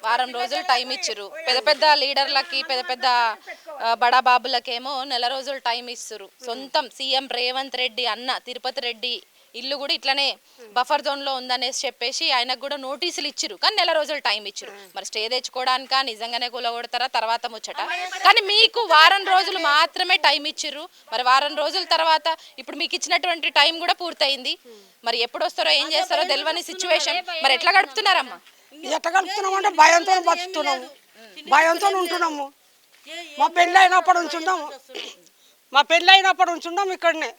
వారం రోజులు టైం ఇచ్చిర్రు. పెద్ద పెద్ద లీడర్లకి పెద్ద పెద్ద బడా బాబులకేమో నెల రోజులు టైం ఇస్తురు. సొంతం సీఎం రేవంత్ రెడ్డి అన్న తిరుపతి రెడ్డి ఇల్లు కూడా ఇట్లనే బఫర్ జోన్లో ఉందనేసి చెప్పేసి ఆయనకు కూడా నోటీసులు ఇచ్చిరు. కానీ నెల రోజులు టైం ఇచ్చిరు. మరి స్టే తెచ్చుకోవడానికా నిజంగానే కూలగొడతారా తర్వాత ముచ్చట. కానీ మీకు వారం రోజులు మాత్రమే టైం ఇచ్చిర్రు. మరి వారం రోజుల తర్వాత ఇప్పుడు మీకు ఇచ్చినటువంటి టైం కూడా పూర్తయింది. మరి ఎప్పుడు వస్తారో ఏం చేస్తారో తెలియని సిచ్యువేషన్. మరి ఎట్లా గడుపుతున్నారమ్మా? ఎట్లా గడుపుతున్నాము అంటే భయంతో బతుకుతున్నాము, భయంతో ఉంటున్నాము. మా పెళ్ళి అయినప్పుడు ఉంచున్నాము ఇక్కడనే.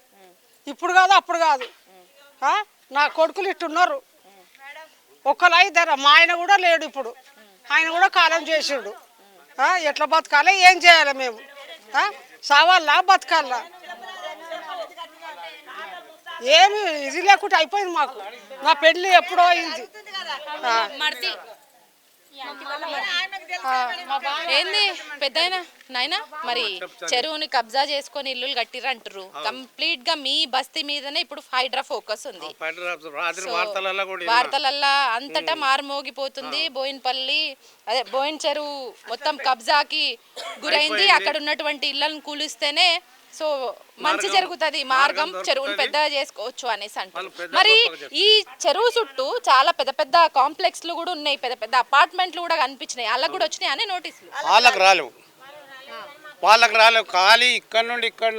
ఇప్పుడు కాదు అప్పుడు కాదు. నా కొడుకులు ఇట్టున్నారు. ఒక్కలా ఇద్దరు. మా ఆయన కూడా లేడు ఇప్పుడు. ఆయన కూడా కాలం చేసిండు. ఎట్లా బతకాలి, ఏం చేయాలి మేము? సావాలా బతకాలా? ఏమి ఇది లేకుంటే అయిపోయింది మాకు. నా పెళ్ళి ఎప్పుడో అయింది. ఏంది పెద్దయినా నాయనా, మరి చెరువుని కబ్జా చేసుకొని ఇల్లులు కట్టిర్రు అంటారు. కంప్లీట్ గా మీ బస్తీ మీదనే ఇప్పుడు హైడ్రా ఫోకస్ ఉంది. వార్తలల్లా అంతటా మారుమోగిపోతుంది. బోయిన్పల్లి అదే బోయిన్ చెరువు మొత్తం కబ్జాకి గురైంది. అక్కడ ఉన్నటువంటి ఇళ్లను కూలిస్తేనే సో మంచి జరుగుతుంది, మార్గం చెరువును పెద్దగా చేసుకోవచ్చు అనేసి అంటారు. మరి ఈ చెరువు చుట్టూ చాలా పెద్ద పెద్ద కాంప్లెక్స్లు కూడా ఉన్నాయి, పెద్ద పెద్ద అపార్ట్మెంట్లు కూడా కనిపించినాయి. వాళ్ళకు కూడా వచ్చినాయి అనే నోటీసులు. వాళ్ళకి రాలేవు. ఖాళీ ఇక్కడ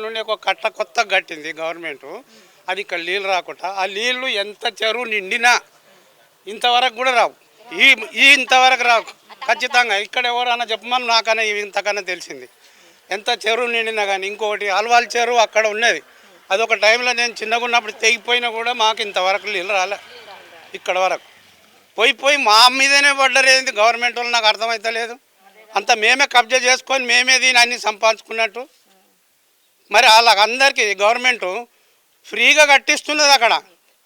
నుండి ఒక కట్ట కొత్త కట్టింది గవర్నమెంట్. అది ఇక్కడ నీళ్ళు రాకుండా, ఆ నీళ్లు ఎంత చెరువు నిండినా ఇంతవరకు కూడా రావు. ఇంతవరకు రావు ఖచ్చితంగా. ఇక్కడ ఎవరన్నా చెప్పమని నాకన్నా ఇంతకన్నా తెలిసింది. ఎంత చెరువు నిండినా కానీ. ఇంకొకటి అల్వాల్ చెరువు అక్కడ ఉన్నది. అదొక టైంలో నేను చిన్నగా ఉన్నప్పుడు తెగిపోయినా కూడా మాకు ఇంతవరకు నీళ్ళు రాలే. ఇక్కడ వరకు పోయి మా మీదనే పడ్డరేంది గవర్నమెంట్ వాళ్ళు, నాకు అర్థమవుతలేదు. అంత మేమే కబ్జా చేసుకొని మేమే దీన్ని అన్ని సంపాదించుకున్నట్టు. మరి వాళ్ళందరికీ గవర్నమెంట్ ఫ్రీగా కట్టిస్తున్నది అక్కడ.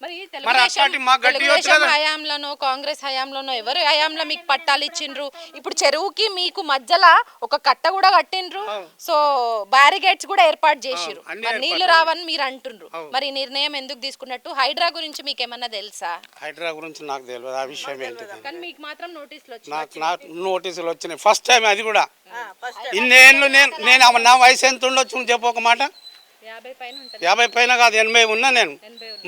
మరి తెలుగుదేశం హయాంలోనో కాంగ్రెస్ హయాంలోనో ఎవరు హయాంలో మీకు పట్టాలు ఇచ్చిండ్రు? ఇప్పుడు చెరువుకి మీకు మధ్యలో ఒక కట్ట కూడా కట్టిండ్రు. సో బ్యారిగేట్స్ కూడా ఏర్పాటు చేసిర్రు. మరి నీళ్లు రావని మీరు అంటుండ్రు. మరి నిర్ణయం ఎందుకు తీసుకున్నట్టు? హైడ్రా గురించి మీకు ఏమన్నా తెలుసా? హైడ్రా గురించి నాకు తెలియదు ఆ విషయం ఏంటి. కానీ మీకు మాత్రం నోటీసులు వచ్చినాయి. ఫస్ట్ టైం అది కూడా. ఇన్నేళ్ళు నేను నా వయసు ఎంత ఉండొచ్చు చెప్పు ఒక మాట. 50 పైన కాదు, 80 ఉన్నా నేను.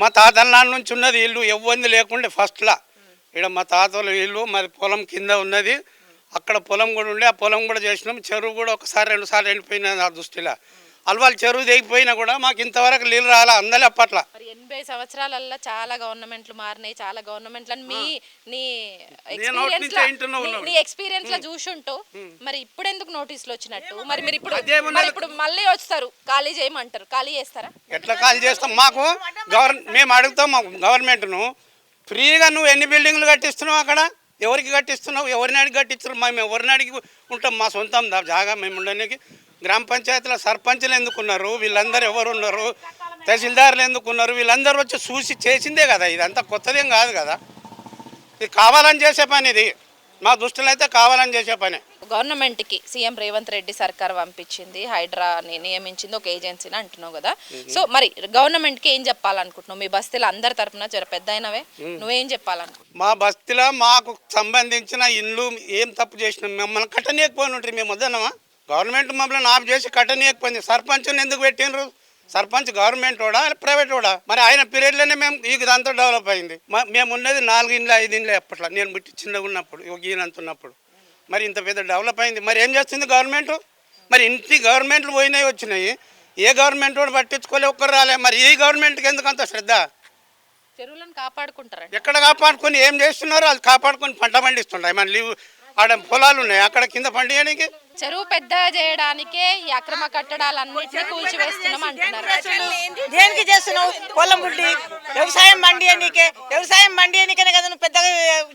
మా తాతల నాన్న నుంచి ఉన్నది ఇల్లు, ఎవ్వంది లేకుండే ఫస్ట్లా. ఇక్కడ మా తాతల ఇల్లు మరి పొలం కింద ఉన్నది. అక్కడ పొలం కూడా ఉండే, ఆ పొలం కూడా చేసినాం. చెరువు కూడా ఒకసారి 2 సార్లు ఎండిపోయినది ఆ దృష్టిలో. అల్వాల్ చెరువు దిగిపోయినా కూడా మాకు ఇంతవరకు నీళ్ళు రాలే అందలే అప్పట్లో. 80 సంవత్సరాలలో చాలా గవర్నమెంట్లు మారినాయి. చాలా గవర్నమెంట్లను నీ ఎక్స్పీరియన్స్ లో చూసుంటూ మరి ఇప్పుడు ఎందుకు నోటీసులు వచ్చినట్టు? మరి మీరు ఇప్పుడు మళ్ళీ వస్తారు ఖాళీ చేయమంటారు, ఖాళీ చేస్తారా? ఎట్లా ఖాళీ చేస్తాం? మాకు మేము అడుగుతాం గవర్నమెంట్ను, ఫ్రీగా నువ్వు ఎన్ని బిల్డింగ్లు కట్టిస్తున్నావు, అక్కడ ఎవరికి కట్టిస్తున్నావు, ఎవరిని అడిగి కట్టిస్తున్నావు? మేము ఎవరిని అడిగి ఉంటాం? మా సొంతం జాగా మేము ఉండడానికి. గ్రామ పంచాయతీలో సర్పంచ్లు ఎందుకున్నారు, వీళ్ళందరూ ఎవరు ఉన్నారు, తహసీల్దార్లు ఎందుకున్నారు, వీళ్ళందరూ వచ్చి చూసి చేసిందే కదా. ఇదంతా కొత్తదేం కాదు కదా. ఇది కావాలని చేసే పని. ఇది మా దృష్టిలో అయితే కావాలని చేసే పని. గవర్నమెంట్కి సీఎం రేవంత్ రెడ్డి సర్కార్ పంపించింది, హైడ్రాని నియమించింది ఒక ఏజెన్సీని అంటున్నావు కదా. సో మరి గవర్నమెంట్కి ఏం చెప్పాలనుకుంటున్నావు? మీ బస్తీలో అందరి తరఫున జర పెద్ద అయినవే, నువ్వేం చెప్పాలనుకుంటున్నావు? మా బస్తీలో మాకు సంబంధించిన ఇల్లు ఏం తప్పు చేసినాం? మమ్మల్ని కట్టనీయకపోయిన ఉంటారు. మేము వద్దనమా? గవర్నమెంట్ మమ్మల్ని ఆఫ్ చేసి కట్టనీయకపోయింది. సర్పంచ్ని ఎందుకు పెట్టినరు? సర్పంచ్ గవర్నమెంట్ వాడా ప్రైవేట్ వాడా? మరి ఆయన పీరియడ్లోనే మేము ఇదంతా డెవలప్ అయింది. మేము ఉన్నది 4 ఇండ్లు 5 ఇండ్లు అప్పట్లో, నేను పుట్టి చిన్నగా ఉన్నప్పుడు, ఈయనంత ఉన్నప్పుడు. మరి ఇంత పెద్ద డెవలప్ అయింది. మరి ఏం చేస్తుంది గవర్నమెంట్? మరి ఇంటి గవర్నమెంట్లు పోయినాయి వచ్చినాయి, ఏ గవర్నమెంట్ వాడు పట్టించుకోలే, ఒక్కరు రాలే. మరి ఈ గవర్నమెంట్కి ఎందుకు అంత శ్రద్ధ? చెరువులను కాపాడుకుంటారు. ఎక్కడ కాపాడుకొని ఏం చేస్తున్నారు? వాళ్ళు కాపాడుకొని పంట పండిస్తుంటారు. మన లీవ్ ఆడ పొలాలు ఉన్నాయి, అక్కడ కింద పండియడానికి. చెరువు పెద్ద చేయడానికే ఈ అక్రమ కట్టడాలన్నింటినీ కూల్చివేస్తున్నాం అంటున్నారు. దేనికి చేస్తున్నావు? పొలం గుడ్డి వ్యవసాయం మండి ఎన్నికనే కదా నువ్వు పెద్దగా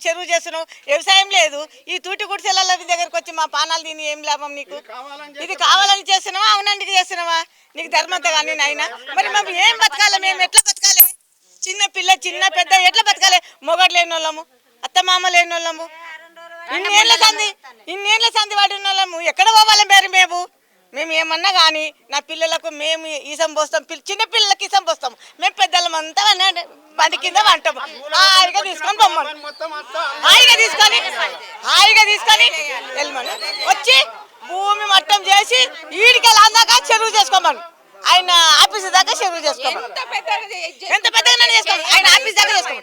చెరువు చేస్తున్నావు. వ్యవసాయం లేదు. ఈ తూటి గుడిసెల దగ్గరకు వచ్చి మా పానాలు తిని ఏం లాభం నీకు? ఇది కావాలని చేస్తున్నావా, అవునందుకు చేస్తున్నావా? నీకు ధర్మంత కానీ నాయన. మరి మేము ఏం బతకాలి? మేము ఎట్లా బతకాలి? చిన్న పిల్ల చిన్న పెద్ద ఎట్లా బతకాలి? మొగడు లేని వాళ్ళము, అత్త మామ లేని వాళ్ళము, ఇన్నేళ్ల సంది వాడిన వాళ్ళము ఎక్కడ పోవాలి? మరి మేము మేము ఏమన్నా కానీ నా పిల్లలకు మేము ఈసం పోస్తాం, చిన్న పిల్లలకి ఈసం పోస్తాం. మేము పెద్దలమంతా బండి కింద వంటాము. హాయిగా తీసుకొని బొమ్మను హాయిగా తీసుకొని వెళ్ళమను. వచ్చి భూమి మట్టం చేసి ఈడికెళ్ళి అందాక చెరువు చేసుకోమను. ఆయన ఆఫీస్ దాకా చెరువు చేసుకోమను. ఎంత పెద్దగా చేసుకోమను. ఆయన ఆఫీస్ దాకా చేసుకోమను.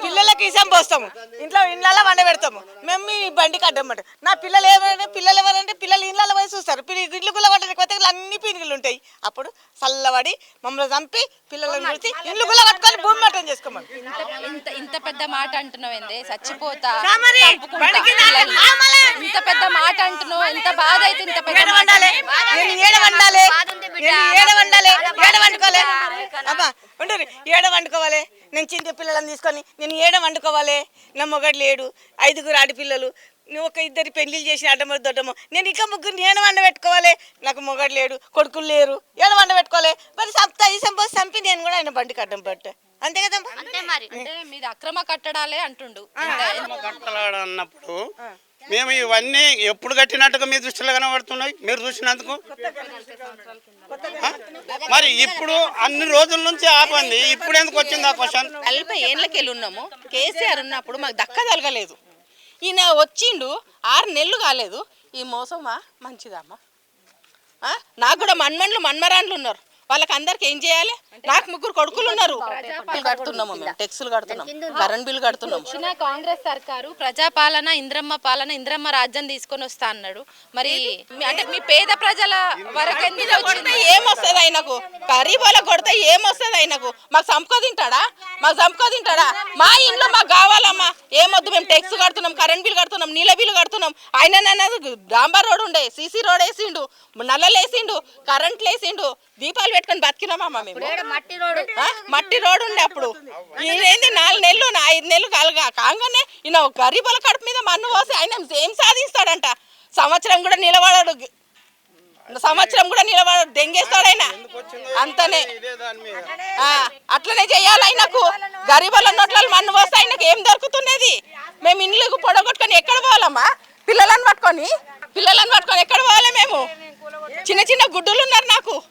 పిల్లలకి ఇసం పోస్తాము. ఇంట్లో వండ పెడతాము. మేము ఈ బండికి అడ్డమాట. నా పిల్లలు ఎవరంటే పిల్లలు ఇళ్ళలో పోయి చూస్తారు. ఇల్లు గుల్ల కొట్టడానికి కొత్త అన్ని పీనుగులు ఉంటాయి. అప్పుడు చల్లబడి మమ్మల్ని చంపి పిల్లలను కొట్టి ఇల్లు గుల్ల కట్టుకొని భూమి మట్టం చేసుకోమని. ఇంత పెద్ద మాట అంటున్నావు ఏంది? చచ్చిపోతా నేను ఇంత పెద్ద మాట అంటున్నావు. ఎంత బాధ అయితే ఇంత పెద్ద ఏడ వండుకోవాలి. నేను చిన్న పిల్లలను తీసుకొని నేను ఏడ వండుకోవాలి. నా మొగడు లేడు, 5 ఆడపిల్లలు, నువ్వు ఒక 2 పెళ్లిళ్ళు చేసి అడ్డమో దొడ్డమో. నేను ఇంకా 3 ఏడ వండ పెట్టుకోవాలి. నాకు మొగడు లేడు, కొడుకులు లేరు, ఏడ వండ పెట్టుకోవాలి. మరి చంపి నేను కూడా ఆయన బండికి అడ్డం పట్టా. అంతే కదమ్మా. అంటే మీది అక్రమ కట్టడాలే అంటుండు. కట్టడాలు అన్నప్పుడు మేము ఇవన్నీ ఎప్పుడు కట్టినట్టుగా మీ దృష్టిలో కనబడుతున్నాయి మీరు చూసినందుకు. మరి ఇప్పుడు అన్ని రోజుల నుంచి ఆపండి, ఇప్పుడు ఎందుకు వచ్చింది ఆ క్వశ్చన్? 40 ఏళ్ళకి వెళ్ళి ఉన్నాము. కేసీఆర్ ఉన్నప్పుడు మాకు దక్క తలగలేదు. ఈయన వచ్చిండు 6 నెలలు కాలేదు. ఈ మోసమా మంచిదమ్మా? నాకు కూడా మన్మరాన్లు ఉన్నారు. వాళ్ళకి అందరికి ఏం చేయాలి? నాకు 3 కొడుకులు ఉన్నారు. కడుతున్నాము, మేము టెక్సులు కడుతున్నాం, కరెంట్ బిల్లు కడుతున్నాం. కాంగ్రెస్ సర్కారు ప్రజాపాలన, ఇంద్రమ్మ పాలన, ఇంద్రమ్మ రాజ్యం తీసుకొని వస్తా అన్నాడు. మరి అంటే మీ పేద ప్రజల వరకు ఏమొస్తుంది ఆయనకు? గరీబ్ వాళ్ళకి కొడితే ఏమొస్తుంది ఆయనకు? మాకు సంపుకోదింటాడా? మా ఇంట్లో మాకు కావాలమ్మా. ఏమొద్దు, మేము టెక్స్ కడుతున్నాం, కరెంట్ బిల్లు కడుతున్నాం, నీళ్ళ బిల్లు కడుతున్నాం. ఆయన డాంబర్ రోడ్ ఉండే, సీసీ రోడ్ వేసిండు, నల్లలు వేసిండు, కరెంట్లు వేసిండు, దీపాలు పెట్టుకొని బతికినామా మేము? మట్టి రోడ్ ఉండే అప్పుడు. ఈయనేంది 4 నెలలు 5 నెలలు కాగానే ఈయన గరీబుల కడుపు మీద మన్ను పోసి ఆయన ఏం సాధిస్తాడంట? సంవత్సరం కూడా నిలబడాడు, దెంగేస్తాడు ఆయన. అంతనే అట్లనే చెయ్యాలి ఆయనకు. గరీబుల నోట్ల మన్ను పోస్తే ఆయనకు ఏం దొరుకుతున్నది? మేము ఇండ్లకు పొడగొట్టుకొని ఎక్కడ పోవాలమ్మా? పిల్లలను పట్టుకొని ఎక్కడ పోవాలి? మేము చిన్న గుడ్డులు ఉన్నారు